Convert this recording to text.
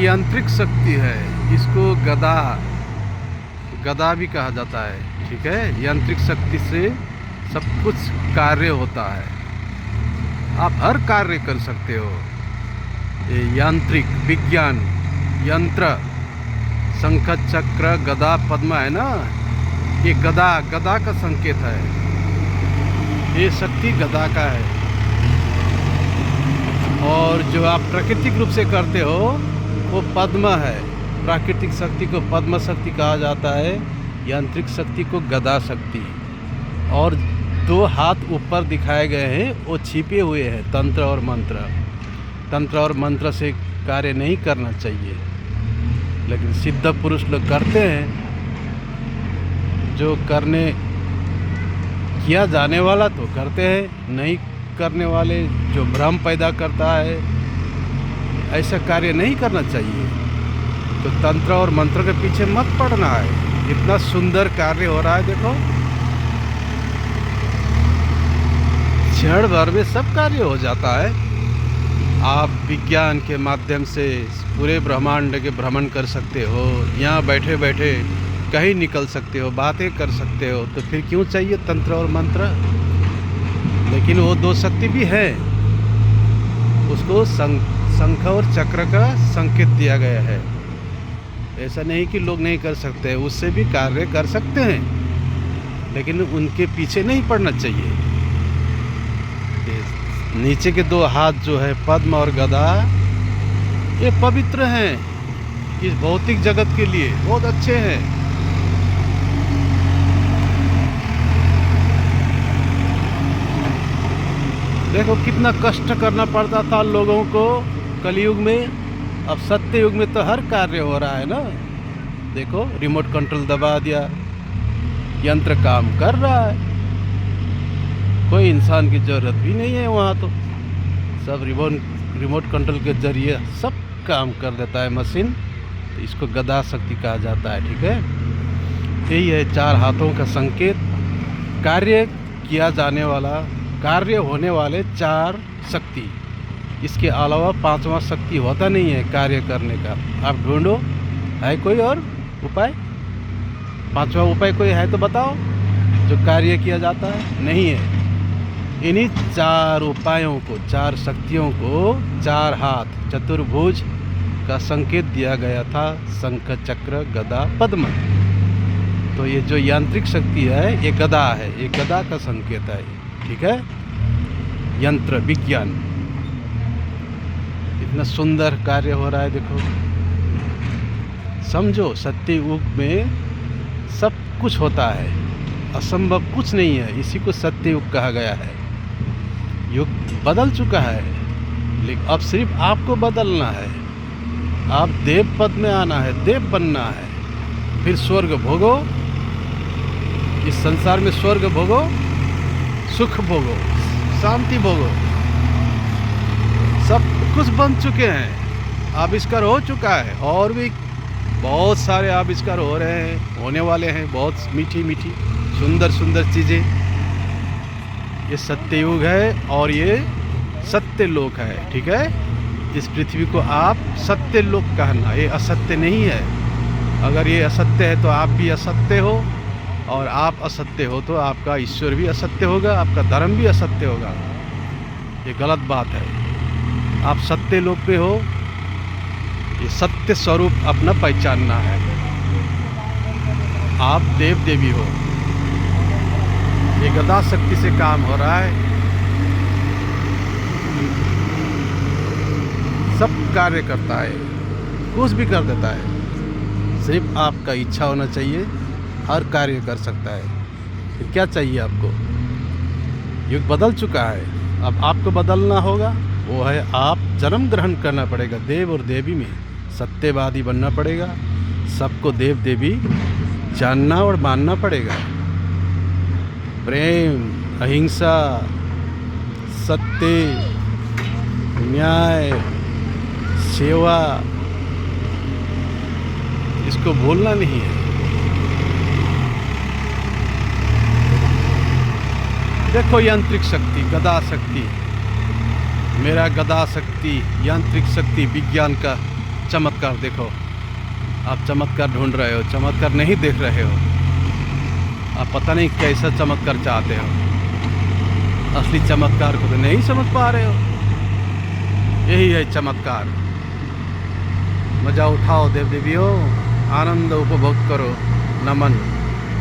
यांत्रिक शक्ति है, इसको गदा गदा भी कहा जाता है। ठीक है, यांत्रिक शक्ति से सब कुछ कार्य होता है, आप हर कार्य कर सकते हो। ये यांत्रिक विज्ञान यंत्र, शंख चक्र गदा पद्म है ना, ये गदा गदा का संकेत है, ये शक्ति गदा का है। और जो आप प्राकृतिक रूप से करते हो वो पद्म है। प्राकृतिक शक्ति को पद्म शक्ति कहा जाता है, यांत्रिक शक्ति को गदा शक्ति। और दो हाथ ऊपर दिखाए गए हैं वो छिपे हुए हैं, तंत्र और मंत्र। तंत्र और मंत्र से कार्य नहीं करना चाहिए, लेकिन सिद्ध पुरुष लोग करते हैं। जो करने किया जाने वाला तो करते हैं, नहीं करने वाले जो भ्रम पैदा करता है, ऐसा कार्य नहीं करना चाहिए। तो तंत्र और मंत्र के पीछे मत पड़ना है। इतना सुंदर कार्य हो रहा है, देखो क्षण भर में सब कार्य हो जाता है। आप विज्ञान के माध्यम से पूरे ब्रह्मांड के भ्रमण कर सकते हो, यहाँ बैठे बैठे कहीं निकल सकते हो, बातें कर सकते हो। तो फिर क्यों चाहिए तंत्र और मंत्र? लेकिन वो दो शक्ति भी है, उसको शंख और चक्र का संकेत दिया गया है। ऐसा नहीं कि लोग नहीं कर सकते, उससे भी कार्य कर सकते हैं, लेकिन उनके पीछे नहीं पड़ना चाहिए। नीचे के दो हाथ जो है पद्म और गदा, ये पवित्र हैं, इस भौतिक जगत के लिए बहुत अच्छे हैं। देखो कितना कष्ट करना पड़ता था लोगों को कलयुग में, अब सत्य युग में तो हर कार्य हो रहा है ना। देखो रिमोट कंट्रोल दबा दिया, यंत्र काम कर रहा है, कोई इंसान की ज़रूरत भी नहीं है वहाँ। तो सब रिमोट कंट्रोल के जरिए सब काम कर देता है मशीन। तो इसको गदा शक्ति कहा जाता है। ठीक है, यही है चार हाथों का संकेत, कार्य किया जाने वाला, कार्य होने वाले चार शक्ति। इसके अलावा पांचवा शक्ति होता नहीं है कार्य करने का। आप ढूंढो, है कोई और उपाय? पांचवा उपाय कोई है तो बताओ जो कार्य किया जाता है। नहीं है। इन्हीं चार उपायों को, चार शक्तियों को, चार हाथ चतुर्भुज का संकेत दिया गया था, शंख चक्र गदा पद्म। तो ये जो यांत्रिक शक्ति है ये गदा है, ये गदा का संकेत है। ठीक है, यंत्र विज्ञान, इतना सुंदर कार्य हो रहा है। देखो समझो, सत्य युग में सब कुछ होता है, असंभव कुछ नहीं है, इसी को सत्य युग कहा गया है। युग बदल चुका है, लेकिन अब सिर्फ आपको बदलना है। आप देव पद में आना है, देव बनना है, फिर स्वर्ग भोगो। इस संसार में स्वर्ग भोगो, सुख भोगो, शांति भोगो। सब कुछ बन चुके हैं, आविष्कार हो चुका है, और भी बहुत सारे आविष्कार हो रहे हैं, होने वाले हैं। बहुत मीठी मीठी सुंदर सुंदर चीज़ें। ये सत्य युग है और ये सत्य लोक है। ठीक है, इस पृथ्वी को आप सत्य लोक कहना, ये असत्य नहीं है। अगर ये असत्य है तो आप भी असत्य हो, और आप असत्य हो तो आपका ईश्वर भी असत्य होगा, आपका धर्म भी असत्य होगा। ये गलत बात है। आप सत्य लोक पे हो, ये सत्य स्वरूप अपना पहचानना है। आप देव देवी हो। ये गदा शक्ति से काम हो रहा है, सब कार्य करता है, कुछ भी कर देता है। सिर्फ आपका इच्छा होना चाहिए, हर कार्य कर सकता है। फिर क्या चाहिए आपको? युग बदल चुका है, अब आपको बदलना होगा। वो है आप जन्म ग्रहण करना पड़ेगा देव और देवी में, सत्यवादी बनना पड़ेगा, सबको देव देवी जानना और मानना पड़ेगा। प्रेम, अहिंसा, सत्य, न्याय, सेवा, इसको भूलना नहीं है। देखो यांत्रिक शक्ति, गदा शक्ति, मेरा गदा शक्ति, यांत्रिक शक्ति विज्ञान का चमत्कार देखो। आप चमत्कार ढूंढ रहे हो, चमत्कार नहीं देख रहे हो। आप पता नहीं कैसा चमत्कार चाहते हो, असली चमत्कार को तो नहीं समझ पा रहे हो। यही है चमत्कार। मजा उठाओ देव देवियों, आनंद उपभोग करो। नमन।